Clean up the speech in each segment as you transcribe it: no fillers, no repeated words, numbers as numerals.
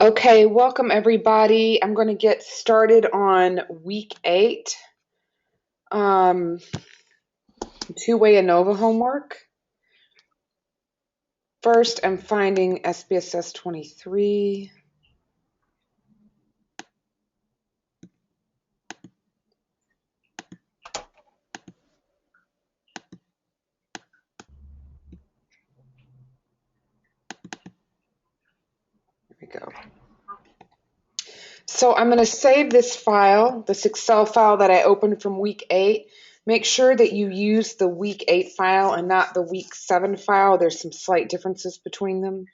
Okay, welcome everybody. I'm going to get started on week 8, um, Two Way ANOVA homework. First, I'm finding SPSS 23. There we go. So I'm going to save this file, this Excel file that I opened from week 8. Make sure that you use the week 8 file and not the week 7 file. There's some slight differences between them.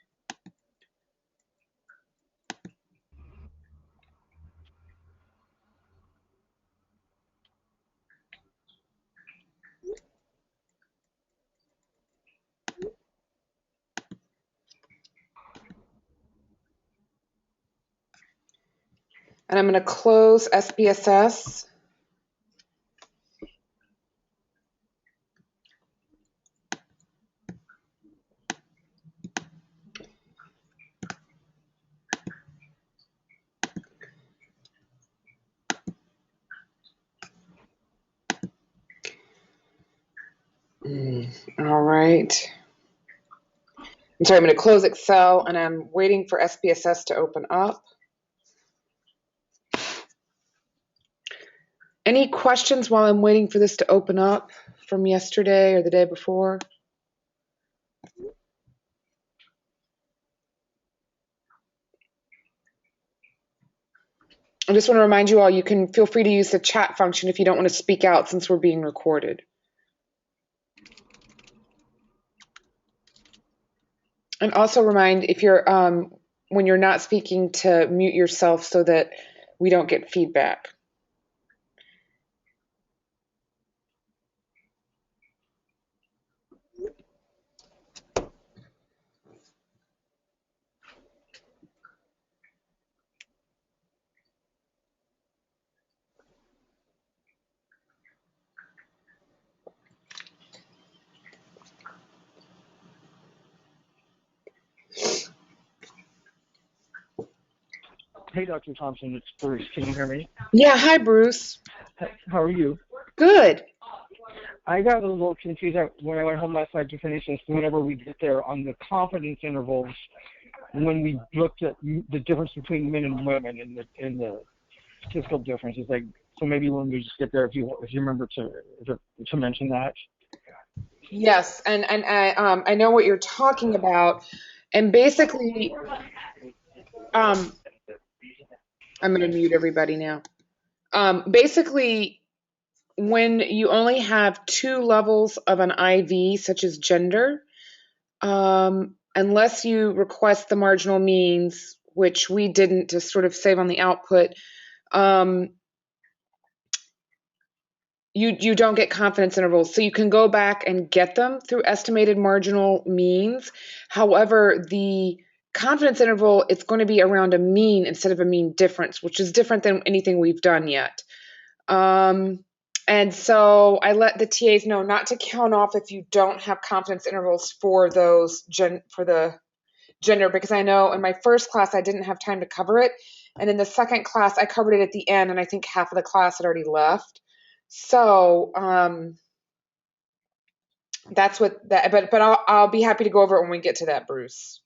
And I'm going to close SPSS. All right. I'm sorry, I'm going to close Excel and I'm waiting for SPSS to open up. Any questions while I'm waiting for this to open up from yesterday or the day before? I just want to remind you all, you can feel free to use the chat function if you don't want to speak out since we're being recorded. And also remind if you're when you're not speaking to mute yourself so that we don't get feedback. Hey, Dr. Thompson, it's Bruce. Can you hear me? Yeah, hi Bruce. How are you? Good. I got a little confused when I went home last night to finish this. Whenever we get there on the confidence intervals, when we looked at the difference between men and women and the statistical differences, like so maybe when we just get there, if you remember to mention that. Yes, and I know what you're talking about, and basically, I'm going to mute everybody now. Basically, when you only have 2 levels of an IV, such as gender, unless you request the marginal means, which we didn't to sort of save on the output, you don't get confidence intervals. So you can go back and get them through estimated marginal means. However, the confidence interval, it's going to be around a mean instead of a mean difference, which is different than anything we've done yet. And so I let the TAs know not to count off if you don't have confidence intervals for those for the gender, because I know in my first class I didn't have time to cover it, and in the second class I covered it at the end, and I think half of the class had already left. So that's what that. But I'll be happy to go over it when we get to that, Bruce.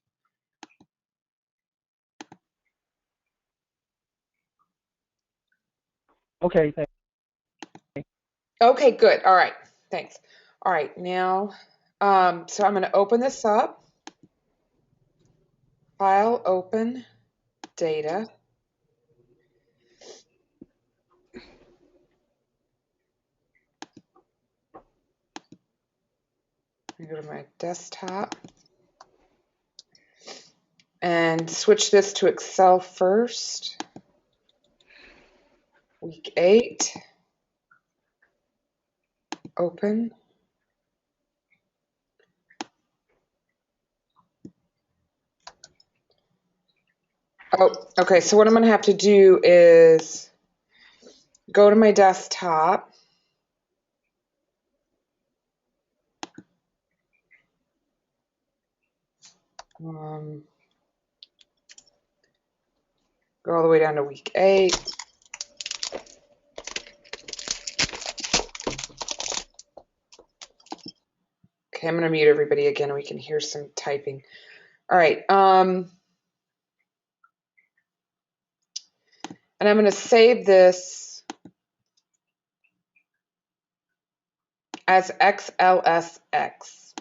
Okay, thanks. Okay, good. All right, thanks. All right, now, so I'm going to open this up. File, open, data. I go to my desktop and switch this to Excel first. Week 8. Open. Oh, okay. So what I'm going to have to do is go to my desktop. Go all the way down to week 8. Okay, I'm going to mute everybody again. We can hear some typing. All right. And I'm going to save this as XLSX.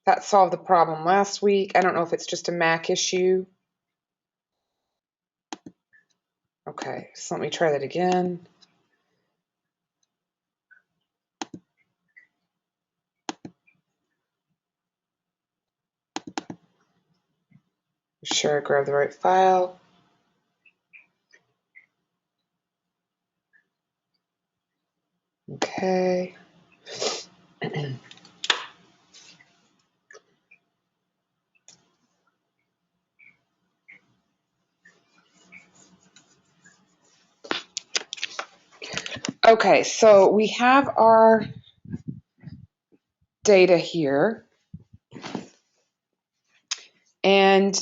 That solved the problem last week. I don't know if it's just a Mac issue. Okay, so let me try that again. Be sure I grab the right file. Okay. Okay, so we have our data here. And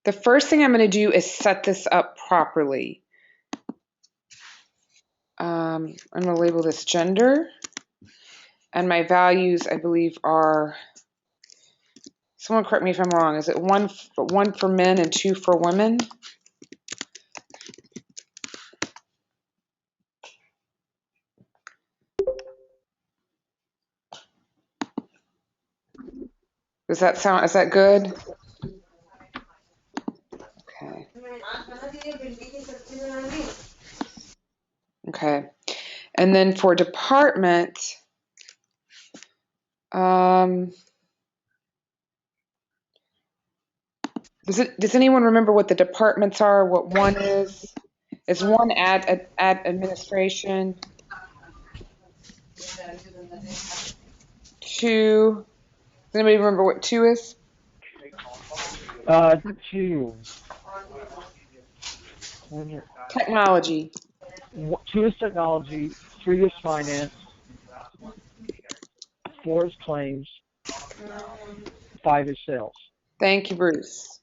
the first thing I'm going to do is set this up properly. I'm going to label this gender. And my values, I believe, are, someone correct me if I'm wrong, is it one for men and 2 for women? Does that sound, is that good? Okay. Okay. And then for department, does anyone remember what the departments are? What one is? Is one ad administration? 2. Does anybody remember what 2 is? 2. Technology. 2 is technology, 3 is finance, 4 is claims, 5 is sales. Thank you, Bruce.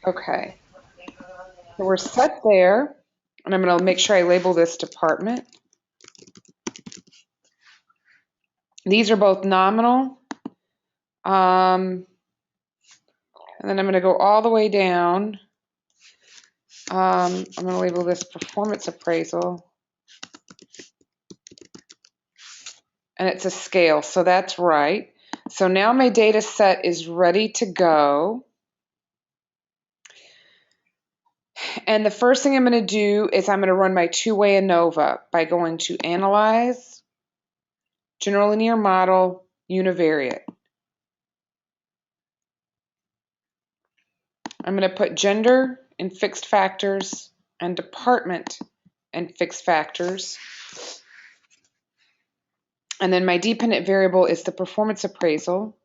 Okay. So we're set there. And I'm going to make sure I label this department. These are both nominal. And then I'm going to go all the way down. I'm going to label this performance appraisal. And it's a scale, so that's right. So now my data set is ready to go. And the first thing I'm going to do is I'm going to run my two-way ANOVA by going to Analyze, General Linear Model, Univariate. I'm going to put gender in fixed factors and department in fixed factors. And then my dependent variable is the performance appraisal.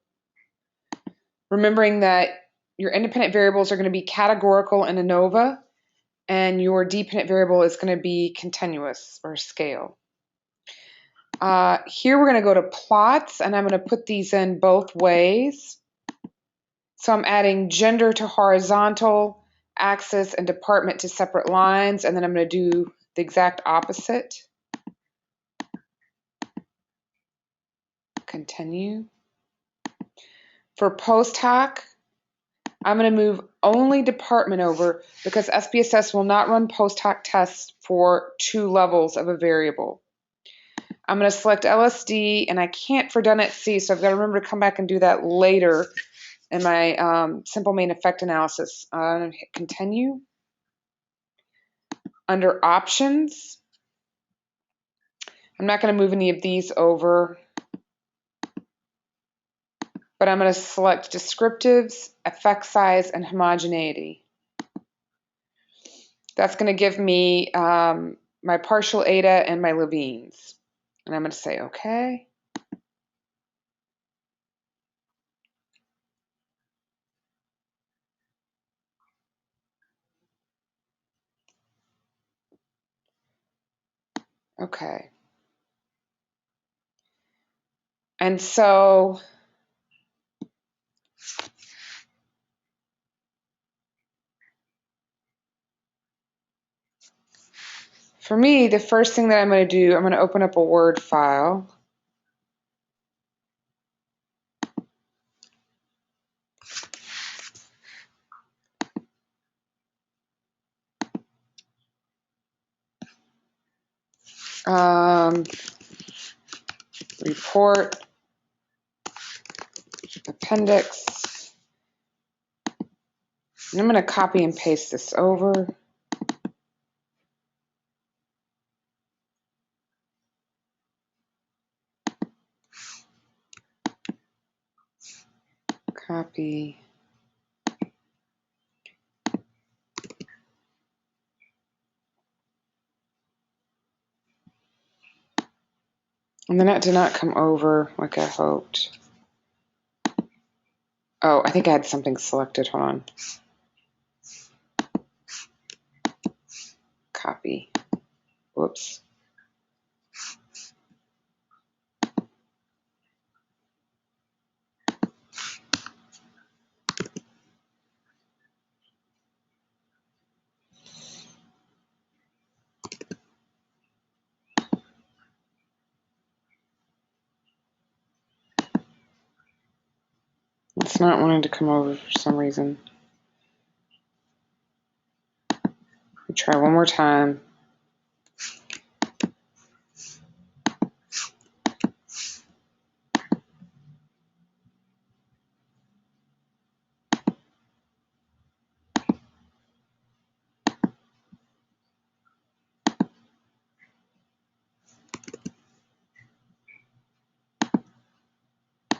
Remembering that your independent variables are going to be categorical in ANOVA, and your dependent variable is going to be continuous or scale. Here we're going to go to plots, and I'm going to put these in both ways. So I'm adding gender to horizontal axis and department to separate lines, and then I'm going to do the exact opposite. Continue. For post hoc, I'm going to move only department over because SPSS will not run post hoc tests for 2 levels of a variable. I'm going to select LSD, and I can't for done at C, so I've got to remember to come back and do that later in my simple main effect analysis. I'm going to hit continue. Under options, I'm not going to move any of these over, but I'm going to select descriptives, effect size, and homogeneity. That's going to give me my partial eta and my Levines. And I'm going to say okay. Okay. And so for me, the first thing that I'm going to do, I'm going to open up a Word file. Report, appendix. And I'm going to copy and paste this over. Copy. And then that did not come over like I hoped. Oh, I think I had something selected. Hold on. Copy. Whoops. It's not wanting to come over for some reason. Let me try one more time.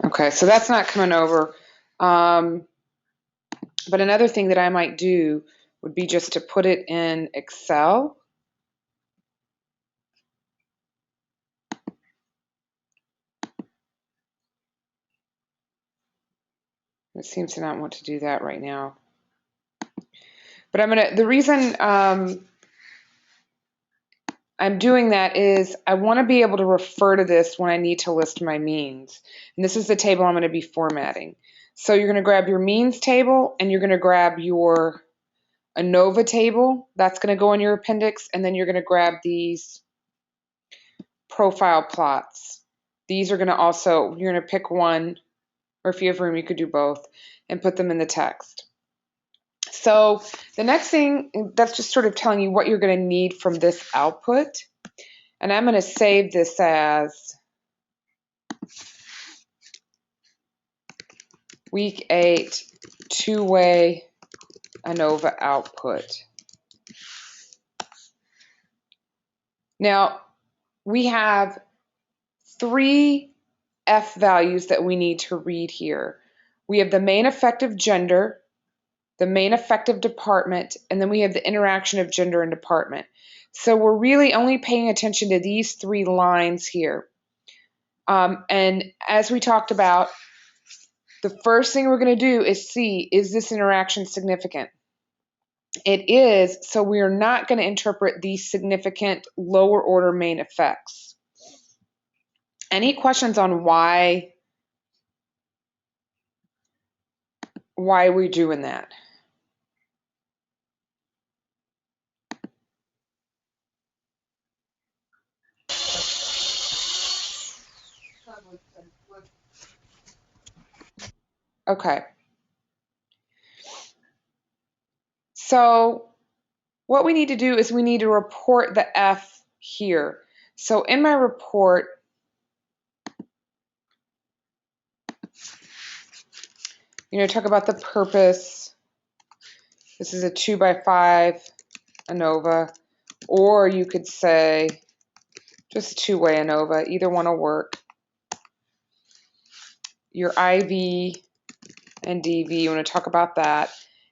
Okay, so that's not coming over. But another thing that I might do would be just to put it in Excel. It seems to not want to do that right now. But the reason I'm doing that is I want to be able to refer to this when I need to list my means. And this is the table I'm going to be formatting. So you're going to grab your means table and you're going to grab your ANOVA table. That's going to go in your appendix. And then you're going to grab these profile plots. These are going to also, you're going to pick one, or if you have room, you could do both, and put them in the text. So the next thing, that's just sort of telling you what you're going to need from this output. And I'm going to save this as week 8 two-way ANOVA output. Now, we have 3 F values that we need to read here. We have the main effective gender, the main effective department, and then we have the interaction of gender and department. So we're really only paying attention to these 3 lines here. And as we talked about, the first thing we're going to do is see, is this interaction significant? It is, so we are not going to interpret these significant lower order main effects. Any questions on why we're doing that? Okay. So what we need to do is we need to report the F here. So in my report, talk about the purpose. This is a 2x5 ANOVA, or you could say just two-way ANOVA. Either one will work. Your IV and DV, you want to talk about that.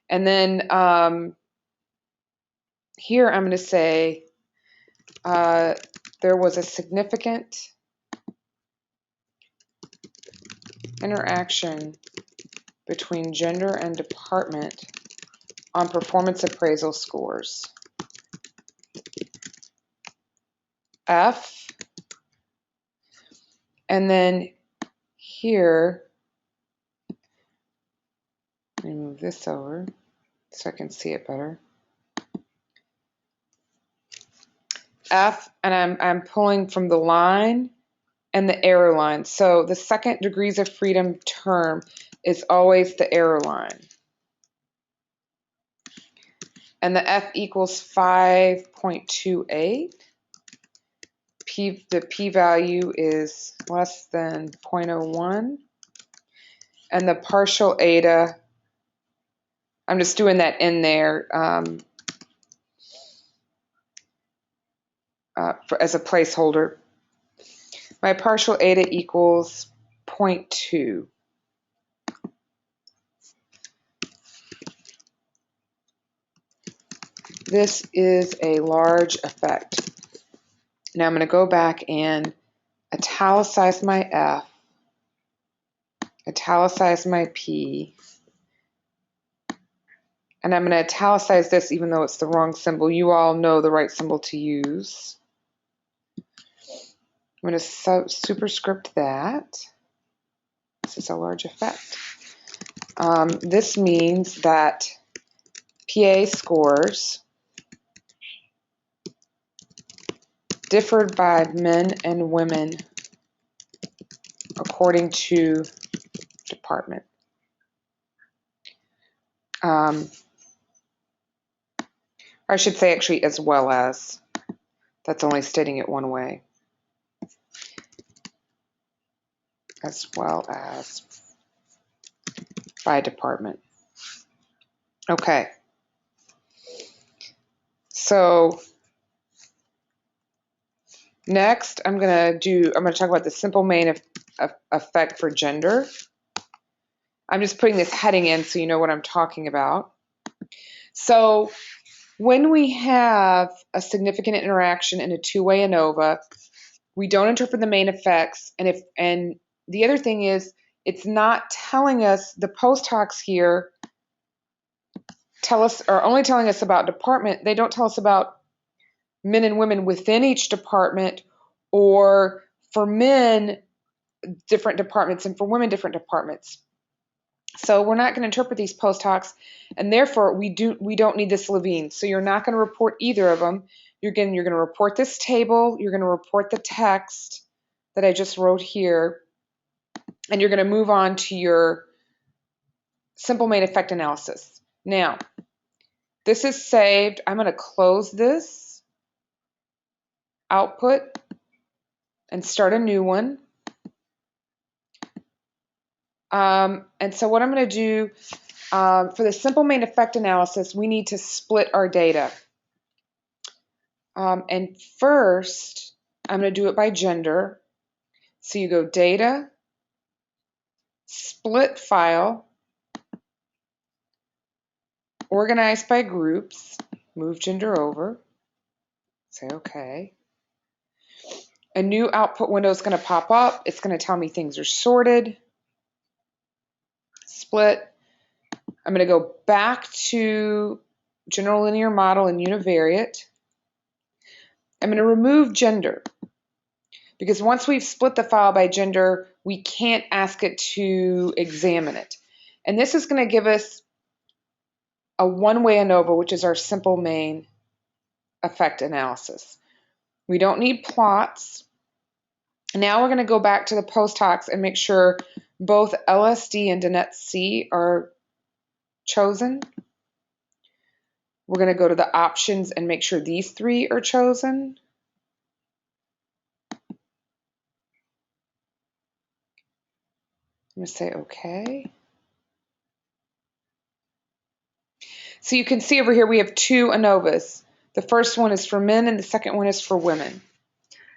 And then here I'm going to say there was a significant interaction between gender and department on performance appraisal scores. F. And then here, let me move this over so I can see it better. F, and I'm pulling from the line and the error line. So the second degrees of freedom term is always the error line. And the F equals 5.28. The p-value is less than 0.01. And the partial eta, I'm just doing that in there as a placeholder. My partial eta equals 0.2. This is a large effect. Now I'm going to go back and italicize my F, italicize my P, and I'm going to italicize this even though it's the wrong symbol. You all know the right symbol to use. I'm going to superscript that. This is a large effect. This means that PA scores differed by men and women according to department. I should say actually as well as. That's only stating it one way. As well as by department. Okay. So next I'm going to talk about the simple main effect for gender. I'm just putting this heading in so you know what I'm talking about. So when we have a significant interaction in a two-way ANOVA, we don't interpret the main effects, and the other thing is it's not telling us, the post hocs here are only telling us about department. They don't tell us about men and women within each department, or for men different departments and for women different departments. So we're not going to interpret these post hocs, and therefore we don't need this Levine. So you're not going to report either of them. You're going to report this table, you're going to report the text that I just wrote here, and you're going to move on to your simple main effect analysis. Now, this is saved. I'm going to close this output and start a new one. And so what I'm going to do for the simple main effect analysis, we need to split our data. And first, I'm going to do it by gender. So you go data, split file, organize by groups, move gender over, say OK. A new output window is going to pop up. It's going to tell me things are sorted, split. I'm going to go back to general linear model and univariate. I'm going to remove gender, because once we've split the file by gender, we can't ask it to examine it. And this is going to give us a one-way ANOVA, which is our simple main effect analysis. We don't need plots. Now we're going to go back to the post hocs and make sure both LSD and Dinette C are chosen. We're going to go to the options and make sure these three are chosen. I'm going to say OK. So you can see over here we have two ANOVAs. The first one is for men and the second one is for women.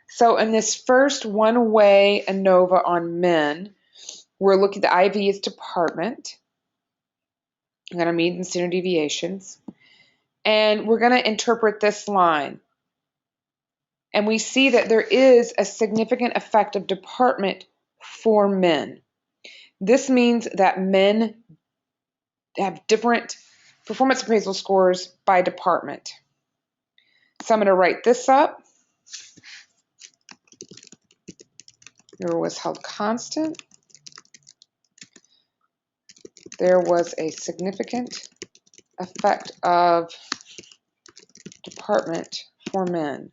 So in this first one-way ANOVA on men, we're looking at the IV is department. I'm going to mean standard deviations. And we're going to interpret this line. And we see that there is a significant effect of department for men. This means that men have different performance appraisal scores by department. So I'm going to write this up. There was held constant. There was a significant effect of department for men.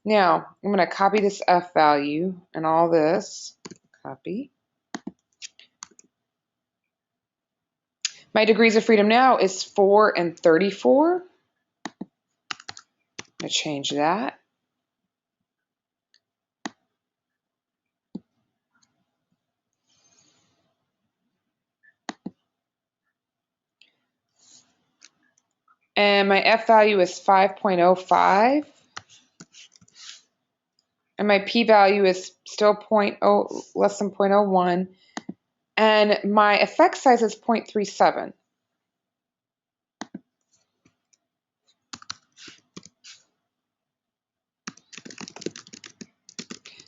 Now, I'm going to copy this F value and all this. Copy. My degrees of freedom now is 4 and 34. I'm going to change that. And my F value is 5.05. And my P value is still less than 0.01. And my effect size is 0.37.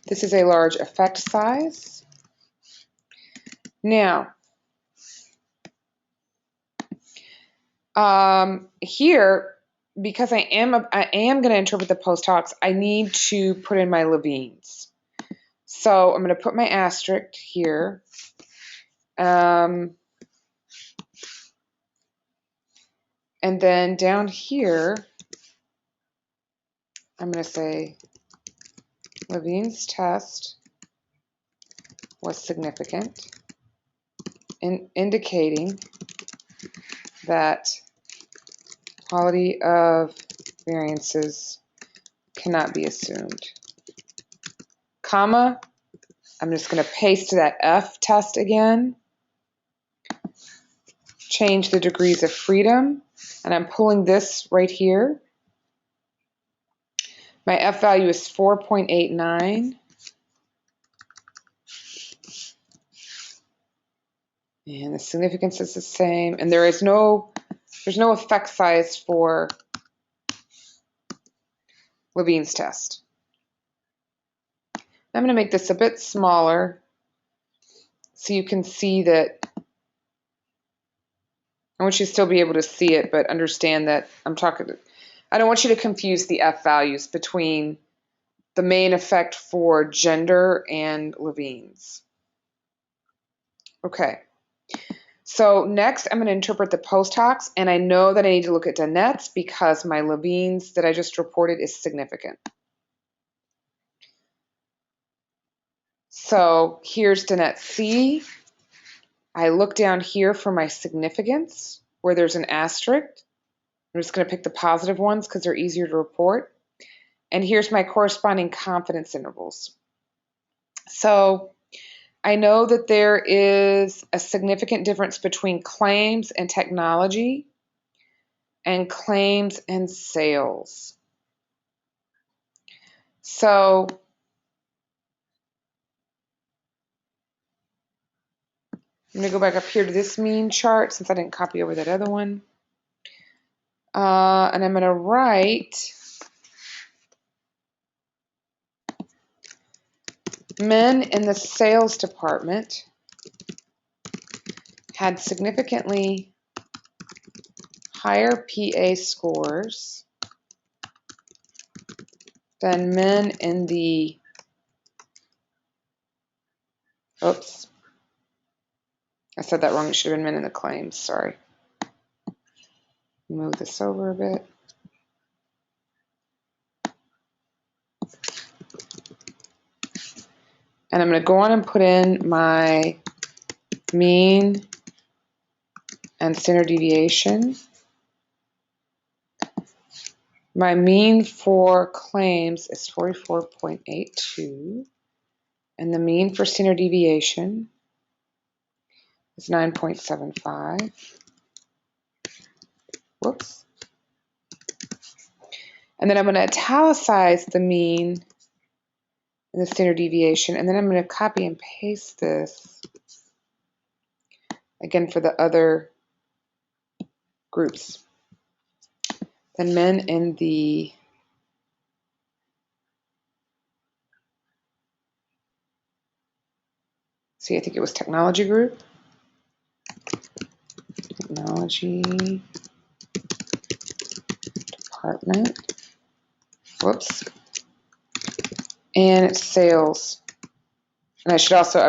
This is a large effect size. Now, here, because I am going to interpret the post-hocs, I need to put in my Levines. So I'm going to put my asterisk here. And then down here, I'm going to say Levine's test was significant, indicating that quality of variances cannot be assumed. Comma, I'm just going to paste that F test again, change the degrees of freedom, and I'm pulling this right here. My F value is 4.89. And the significance is the same. And there's no effect size for Levine's test. I'm going to make this a bit smaller so you can see that. I want you to still be able to see it, but understand that I don't want you to confuse the F values between the main effect for gender and Levine's. Okay. So next, I'm going to interpret the post-hocs, and I know that I need to look at Danette's because my Levine's that I just reported is significant. So here's Danette C. I look down here for my significance where there's an asterisk. I'm just going to pick the positive ones because they're easier to report. And here's my corresponding confidence intervals. So I know that there is a significant difference between claims and technology and claims and sales. So I'm going to go back up here to this mean chart since I didn't copy over that other one. And I'm going to write men in the sales department had significantly higher PA scores than men in the, oops, I said that wrong. It should have been men in the claims, sorry. Move this over a bit. And I'm going to go on and put in my mean and standard deviation. My mean for claims is 44.82, and the mean for standard deviation is 9.75. Whoops. And then I'm going to italicize the mean and the standard deviation, and then I'm going to copy and paste this again for the other groups. Then men in the I think it was technology group. Technology department. Whoops. And it's sales. And I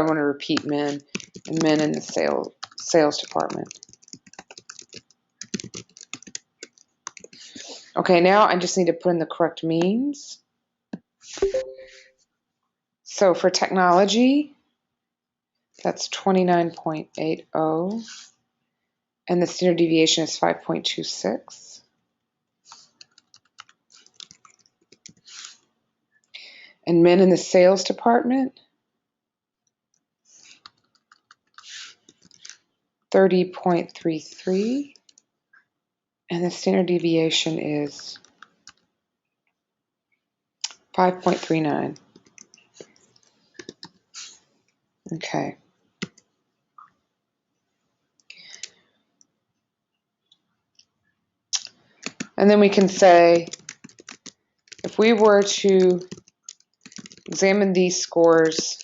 want to repeat men and men in the sales department. Okay, now I just need to put in the correct means. So for technology, that's 29.80, and the standard deviation is 5.26. And men in the sales department, 30.33, and the standard deviation is 5.39. Okay. And then we can say, if we were to examine these scores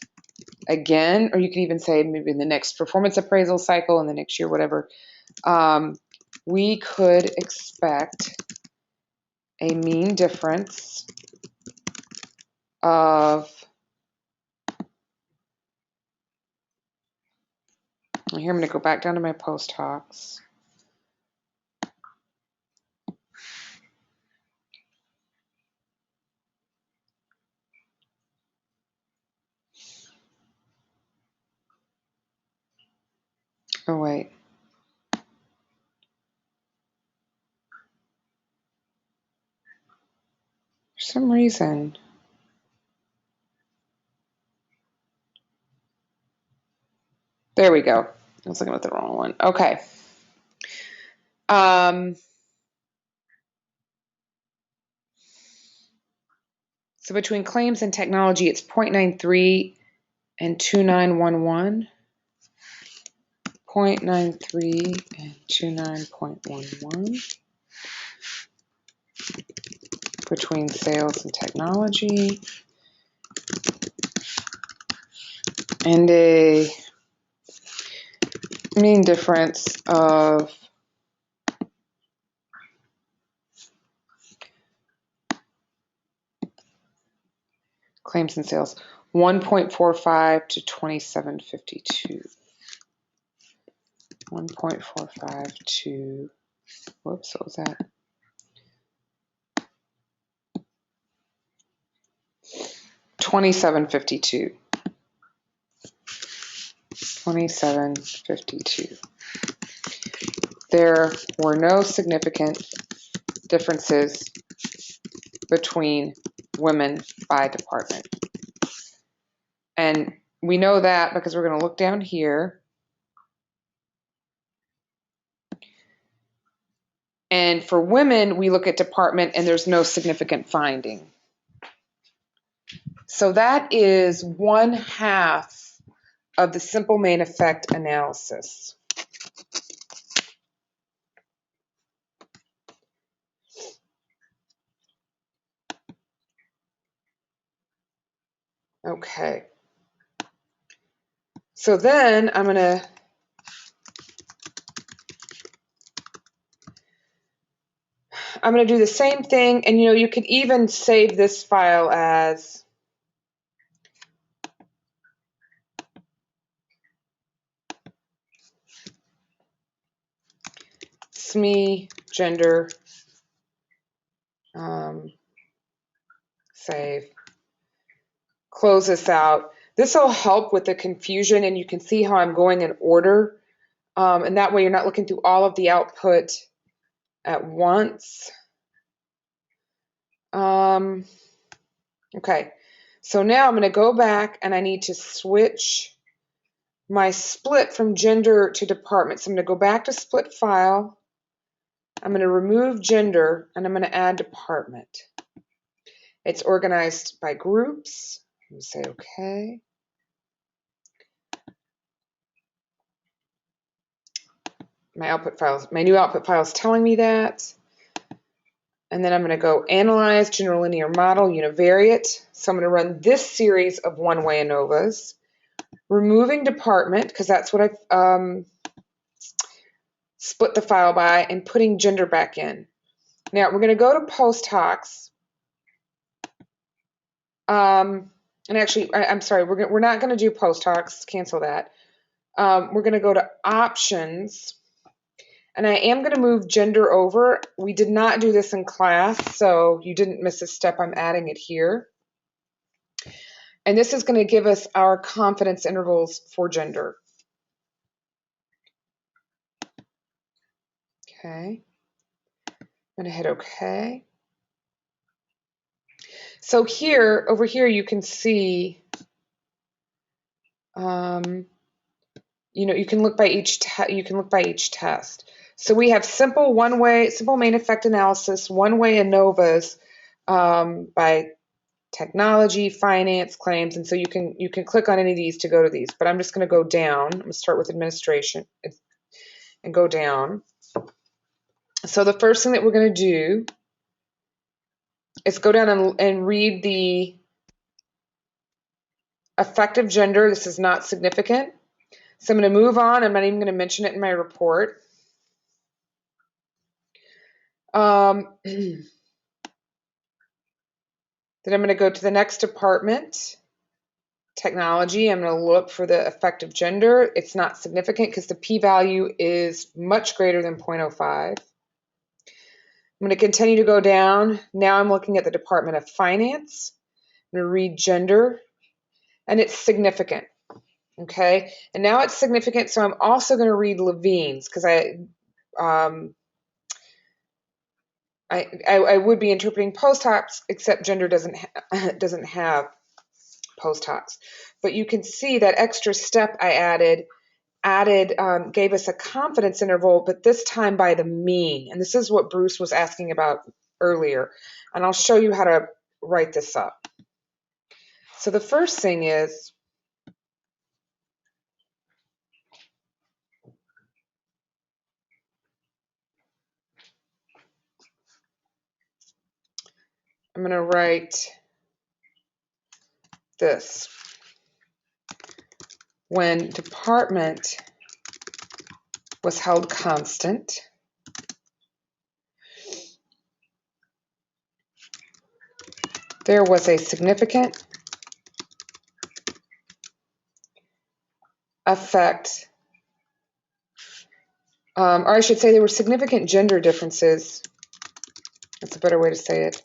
again, or you can even say maybe in the next performance appraisal cycle in the next year, whatever, we could expect a mean difference of, here I'm going to go back down to my post hocs. Oh, wait. For some reason, there we go. I was looking at the wrong one. Okay. So between claims and technology, it's 0.93 and 2911. 0.93 and 29.11 between sales and technology, and a mean difference of claims and sales 1.45 to 2752. 1.45 to, whoops, what was that? 2752. 2752. There were no significant differences between women by department. And we know that because we're going to look down here. And for women, we look at department and there's no significant finding. So that is 1/2 of the simple main effect analysis. Okay. So then I'm going to do the same thing, and you could even save this file as SME gender, save, close this out. This will help with the confusion, and you can see how I'm going in order, and that way you're not looking through all of the output at once. Okay, so now I'm going to go back and I need to switch my split from gender to department. So I'm going to go back to split file. I'm going to remove gender and I'm going to add department. It's organized by groups. I'm going to say okay. My new output file is telling me that. And then I'm going to go analyze general linear model univariate. So I'm going to run this series of one-way ANOVAs, removing department because that's what I've split the file by, and putting gender back in. Now we're going to go to post hocs. And actually, I'm sorry, we're not going to do post hocs. Cancel that. We're going to go to options. And I am going to move gender over. We did not do this in class, so you didn't miss a step. I'm adding it here. And this is going to give us our confidence intervals for gender. Okay. I'm going to hit OK. So here, over here, you can see, you can look by each test. So we have simple main effect analysis, one-way ANOVAs by technology, finance, claims, and so you can click on any of these to go to these. But I'm just going to go down. I'm going to start with administration and go down. So the first thing that we're going to do is go down and read the effective gender. This is not significant. So I'm going to move on. I'm not even going to mention it in my report. Then I'm going to go to the next department, technology. I'm going to look for the effective gender. It's not significant because the p-value is much greater than 0.05. I'm going to continue to go down. Now I'm looking at the Department of Finance. I'm going to read gender, and it's significant. Okay, and now it's significant, so I'm also going to read Levine's because I would be interpreting post hocs, except gender doesn't have post hocs. But you can see that extra step I added gave us a confidence interval, but this time by the mean. And this is what Bruce was asking about earlier. And I'll show you how to write this up. So the first thing is, I'm going to write this. When department was held constant, there was a significant effect, or I should say there were significant gender differences, that's a better way to say it,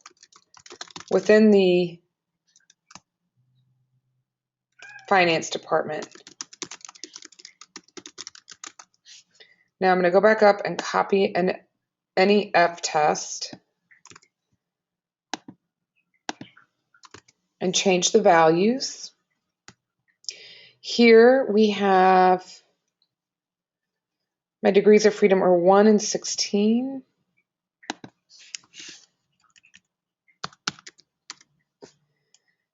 within the finance department. Now I'm going to go back up and copy any F test and change the values. Here we have my degrees of freedom are 1 and 16.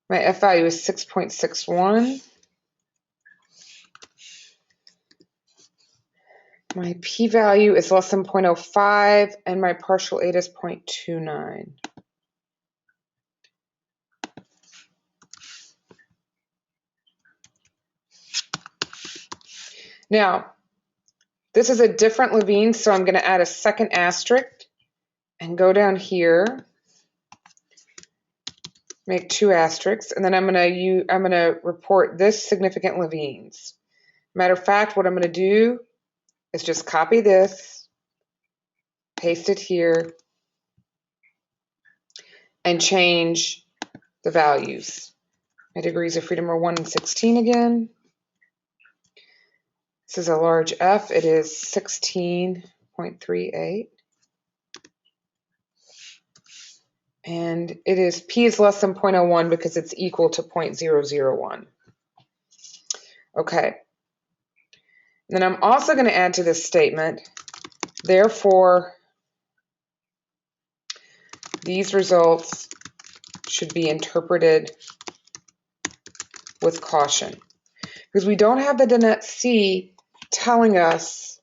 My F value is 6.61. My p-value is less than 0.05, and my partial eta is 0.29. Now, this is a different Levine, so I'm going to add a second asterisk and go down here, make 2 asterisks, and then I'm going to report this significant Levine's. Matter of fact, what I'm going to do is just copy this, paste it here, and change the values. My degrees of freedom are 1 and 16 again. This is a large F. It is 16.38. And it is P is less than 0.01 because it's equal to 0.001. Okay. And then I'm also going to add to this statement, therefore, these results should be interpreted with caution. Because we don't have the Dinette C telling us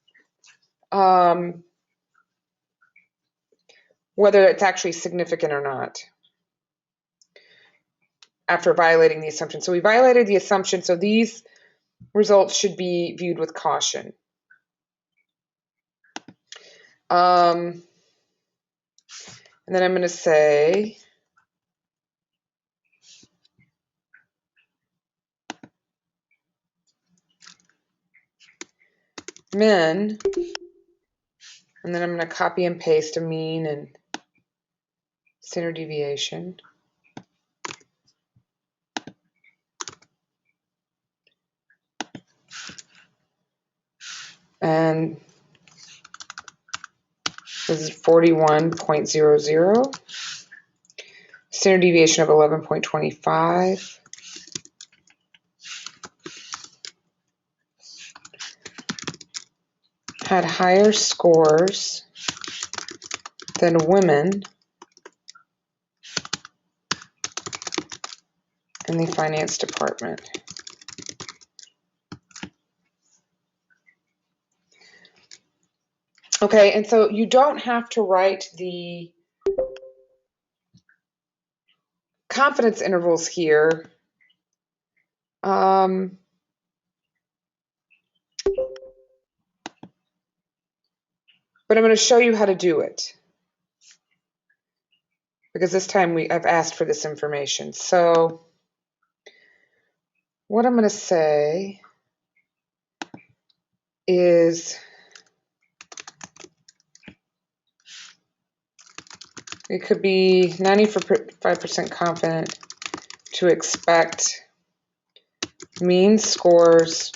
whether it's actually significant or not after violating the assumption. So we violated the assumption, so these results should be viewed with caution. And then I'm going to say min, and then I'm going to copy and paste a mean and standard deviation. And this is 41.00. Standard deviation of 11.25. Had higher scores than women in the finance department. Okay, and so you don't have to write the confidence intervals here. But I'm going to show you how to do it, because this time I've asked for this information. So what I'm going to say is it could be 95% confident to expect mean scores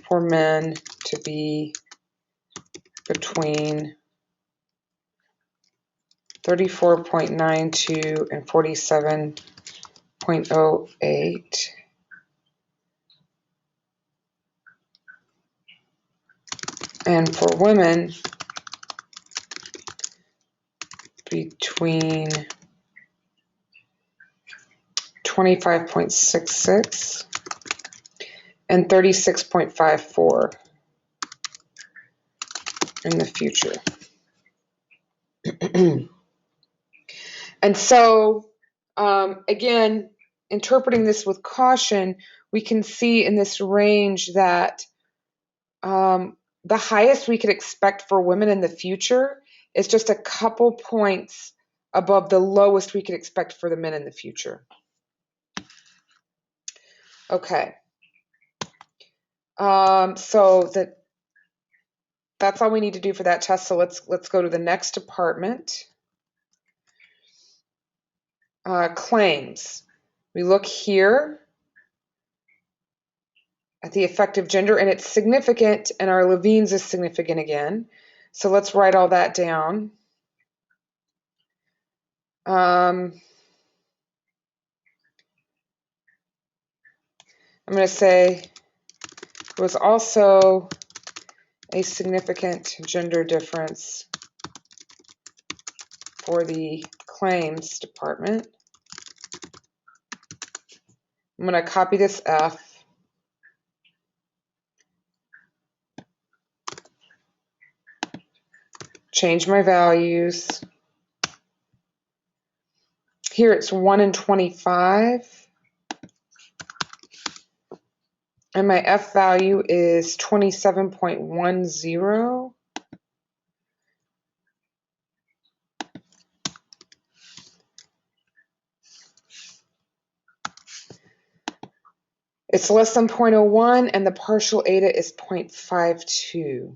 for men to be between 34.92 and 47.08. And for women, between 25.66 and 36.54 in the future. And so, again, interpreting this with caution, we can see in this range that the highest we could expect for women in the future is just a couple points above the lowest we could expect for the men in the future. Okay. So that's all we need to do for that test. So let's go to the next department. Claims. We look here at the effective gender, and it's significant, and our Levine's is significant again. So let's write all that down. I'm going to say it was also a significant gender difference for the claims department. I'm going to copy this F. Change my values. Here it's 1 in 25. And my F value is 27.10. It's less than 0.01, and the partial eta is 0.52.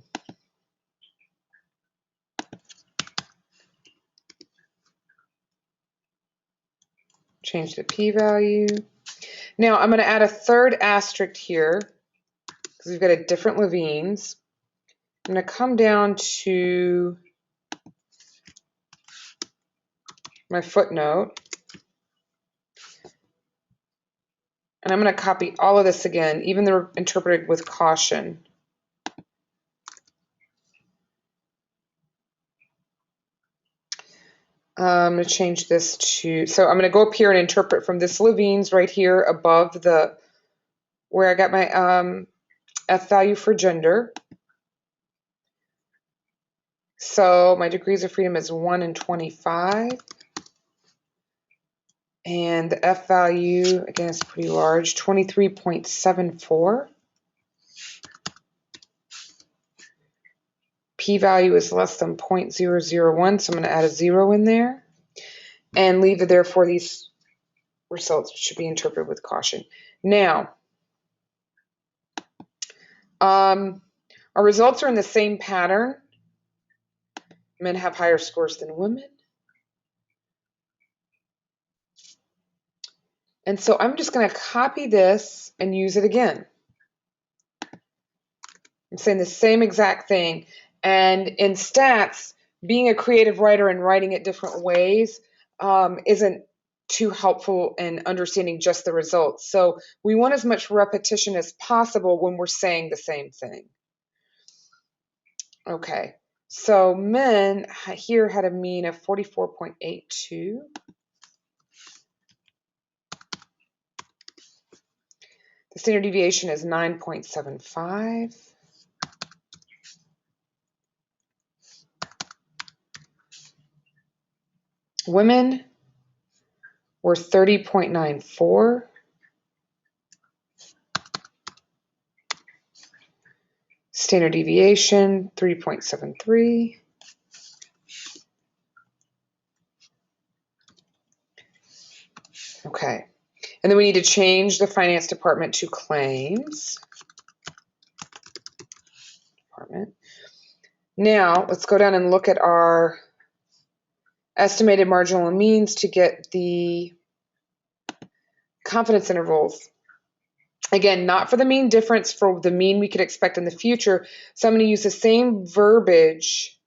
Change the p-value. Now I'm going to add a third asterisk here because we've got a different Levine's. I'm going to come down to my footnote, and I'm going to copy all of this again, even though interpreted with caution. I'm going to change this to, so I'm going to go up here and interpret from this Levine's right here above the, where I got my F value for gender. So my degrees of freedom is 1 in 25. And the F value, again, is pretty large, 23.74. P-value is less than 0.001, so I'm going to add a 0 in there. And leave it there for these results, which should be interpreted with caution. Now, our results are in the same pattern. Men have higher scores than women. And so I'm just going to copy this and use it again. I'm I'm saying the same exact thing. And in stats, being a creative writer and writing it different ways isn't too helpful in understanding just the results. So we want as much repetition as possible when we're saying the same thing. Okay, so men here had a mean of 44.82. The standard deviation is 9.75. Women were 30.94. Standard deviation, 3.73. Okay. And then we need to change the finance department to claims department. Now, let's go down and look at our estimated marginal means to get the confidence intervals. Again, not for the mean difference, for the mean we could expect in the future. So I'm going to use the same verbiage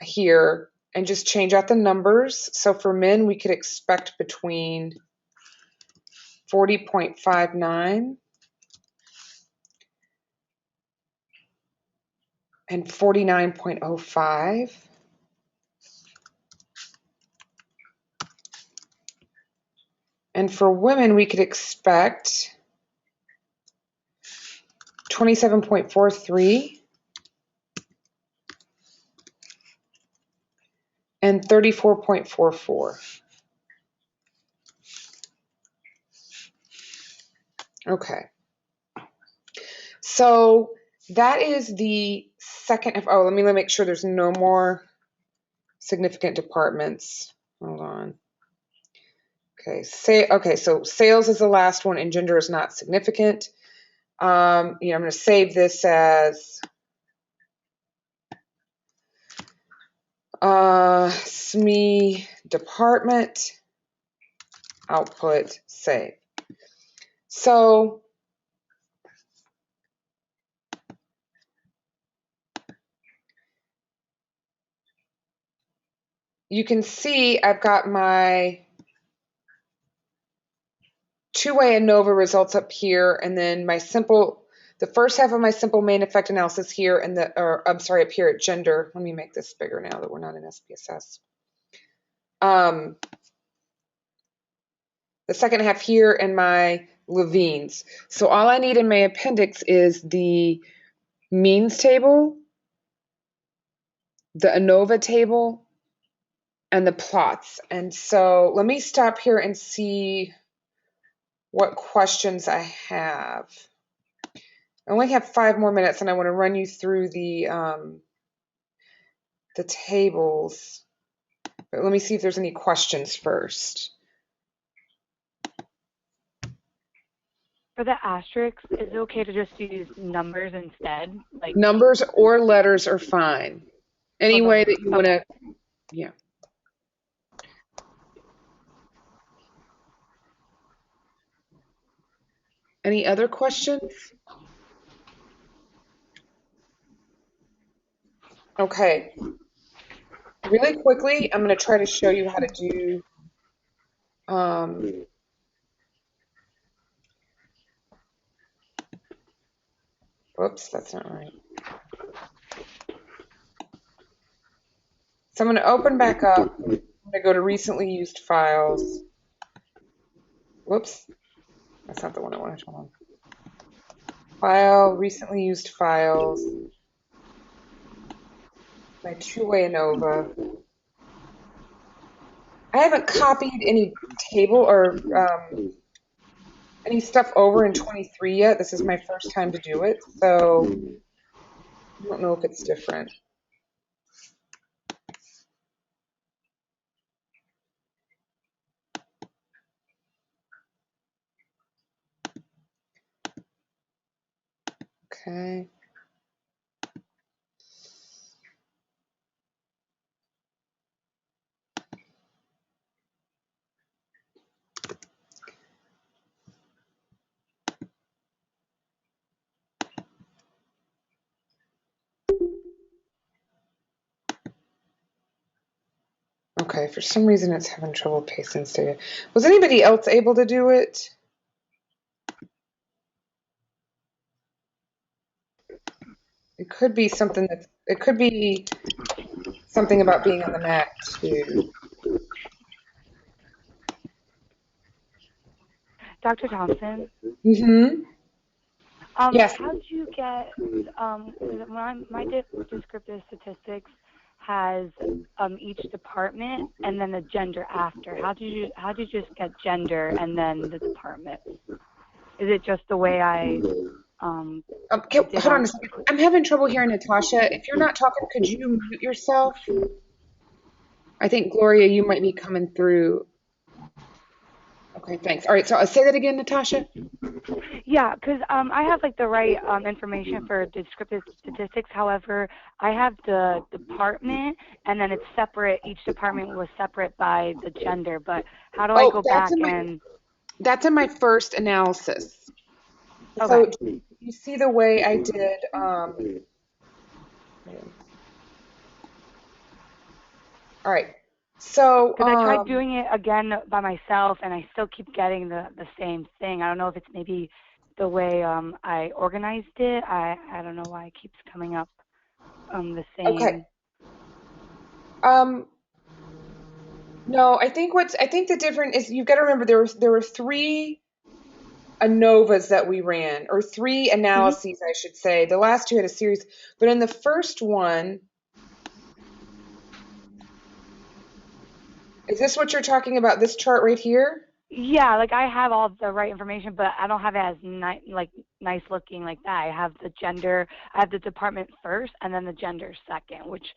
here and just change out the numbers. So for men, we could expect between 40.59 and 49.05. And for women, we could expect 27.43 and 34.44. Okay. So that is the second. Oh, let me make sure there's no more significant departments. Hold on. Okay. So sales is the last one, and gender is not significant. I'm going to save this as SME department output save. So you can see I've got my two-way ANOVA results up here, and then the first half of my simple main effect analysis here, and I'm sorry, up here at gender. Let me make this bigger now that we're not in SPSS. The second half here and my Levines. So all I need in my appendix is the means table, the ANOVA table, and the plots. And so let me stop here and see what questions I have. I only have 5 more minutes, and I want to run you through the tables. But let me see if there's any questions first. For the asterisks, is it okay to just use numbers instead? Like numbers or letters are fine. Any way that you want to, yeah. Any other questions? Okay. Really quickly, I'm going to try to show you how to do whoops, that's not right. So I'm going to open back up. I'm going to go to recently used files. Whoops, that's not the one I wanted to hold on. File, recently used files. My two-way ANOVA. I haven't copied any table or any stuff over in 23 yet. This is my first time to do it, so I don't know if it's different. Okay. Okay, for some reason it's having trouble pasting data. Was anybody else able to do it? It could be something about being on the Mac too. Dr. Thompson, Mm-hmm. Yes. how did you get, my descriptive statistics has each department and then the gender after. How did you just get gender and then the department? Is it just the way I did Hold on on? a second. I'm having trouble hearing Natasha. If you're not talking, could you mute yourself? I think, Gloria, you might be coming through. Okay, thanks. All right, so I'll say that again, Natasha. Yeah, because I have like the right information for descriptive statistics. However, I have the department, and then it's separate. Each department was separate by the gender. But how do I go back and? That's in my first analysis. Okay. So you see the way I did. All right. So Because I tried doing it again by myself, and I still keep getting the same thing. I don't know if it's maybe the way I organized it. I don't know why it keeps coming up the same. Okay. No, I think the difference is you've got to remember there were 3 ANOVAs that we ran, or 3 analyses, I should say. The last 2 had a series, but in the first one, is this what you're talking about? This chart right here? Yeah, like I have all the right information, but I don't have it as nice looking like that. I have the gender, I have the department first, and then the gender second, which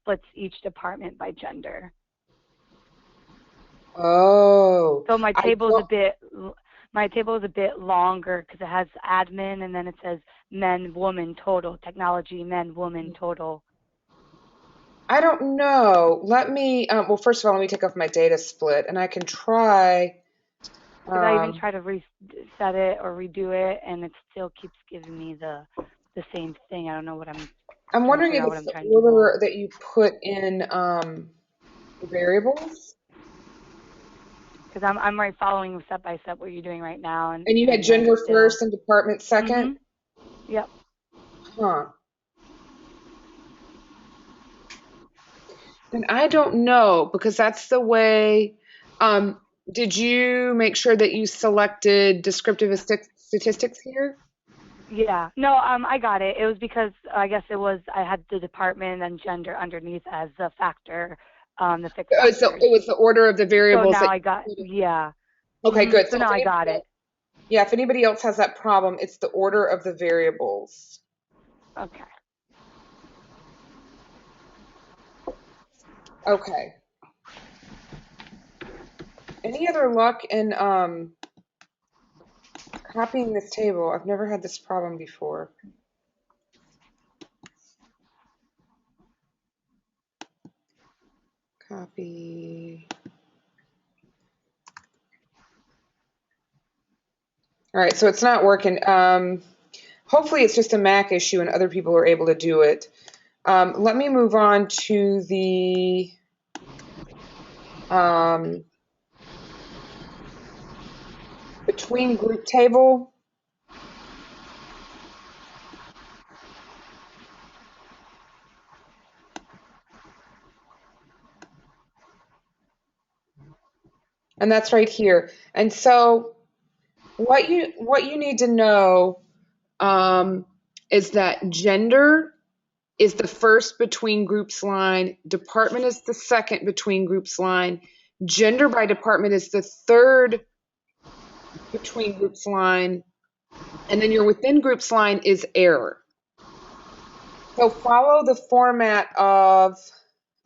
splits each department by gender. Oh. So my table is a bit longer because it has admin, and then it says men, woman, total, technology, men, woman, total. I don't know. Let me, well, first of all, let me take off my data split, and I can try. Because I even try to reset it or redo it, and it still keeps giving me the same thing. I don't know what I'm wondering if it's the order that you put in the variables. Because I'm right following step by step what you're doing right now. And you had gender first and department second? Mm-hmm. Yep. Huh. And I don't know, because that's the way. Did you make sure that you selected descriptive statistics here? Yeah. No, I got it. It was because I guess I had the department and then gender underneath as the factor, the fixed factors. So it was the order of the variables. So now I got, yeah. Okay, good. So now I got it. Yeah, if anybody else has that problem, it's the order of the variables. Okay. Okay. Any other luck in copying this table? I've never had this problem before. Copy. All right, so it's not working. Hopefully it's just a Mac issue and other people are able to do it. Let me move on to the between group table. And that's right here. And so what you need to know is that gender is the first between groups line, department is the second between groups line, gender by department is the third between groups line, and then your within groups line is error. So follow the format of,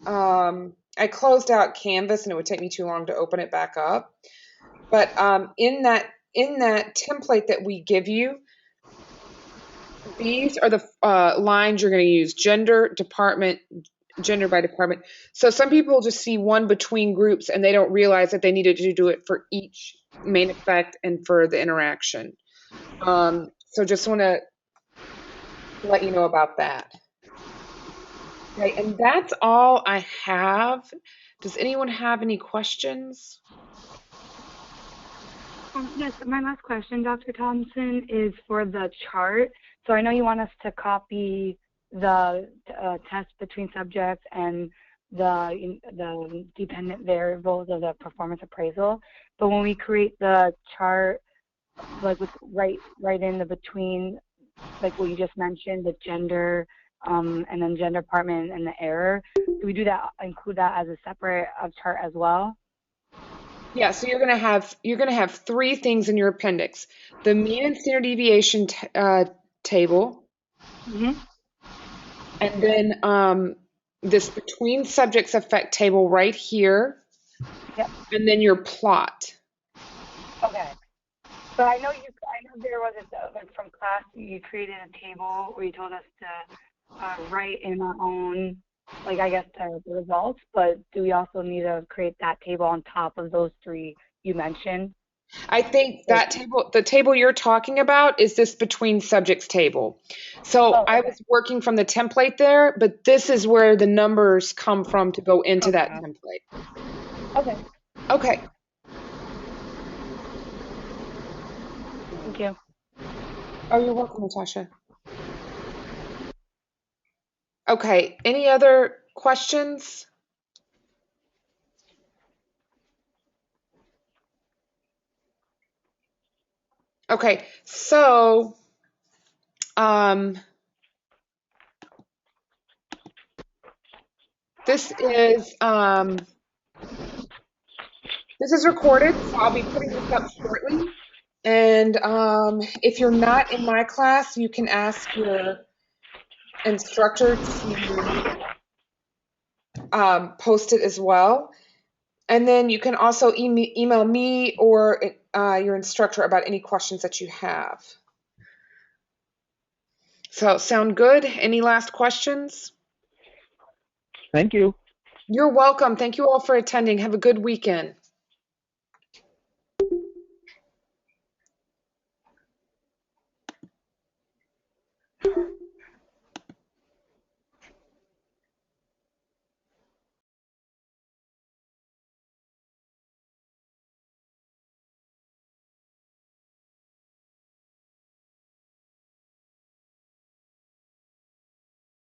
I closed out Canvas and it would take me too long to open it back up. But in that template that we give you, these are the lines you're going to use: gender, department, gender by department. So some people just see one between groups and they don't realize that they needed to do it for each main effect and for the interaction. So just want to let you know about that. Okay, and that's all I have Does anyone have any questions? Yes, my last question, Dr. Thompson, is for the chart. So I know you want us to copy the test between subjects and the dependent variables of the performance appraisal, but when we create the chart, like with right in the between, like what you just mentioned, the gender, and then gender department and the error, do we do that, include that as a separate chart as well? Yeah, so you're gonna have three things in your appendix: the mean and standard deviation table, Mm-hmm. and then this between subjects effect table right here, Yep. and then your plot. Okay. But I know there was like from class, you created a table where you told us to write in our own, like I guess the results, but do we also need to create that table on top of those three you mentioned? I think that table, the table you're talking about, is this between subjects table. So Oh, I okay. was working from the template there, but this is where the numbers come from to go into that Okay. template. Okay. Okay. Thank you. Oh, you're welcome, Natasha. Okay. Any other questions? Okay. So, um, this is recorded, so I'll be putting this up shortly. And if you're not in my class, you can ask your instructor to post it as well. And then you can also email me or your instructor about any questions that you have. So, sound good? Any last questions? Thank you. You're welcome. Thank you all for attending. Have a good weekend.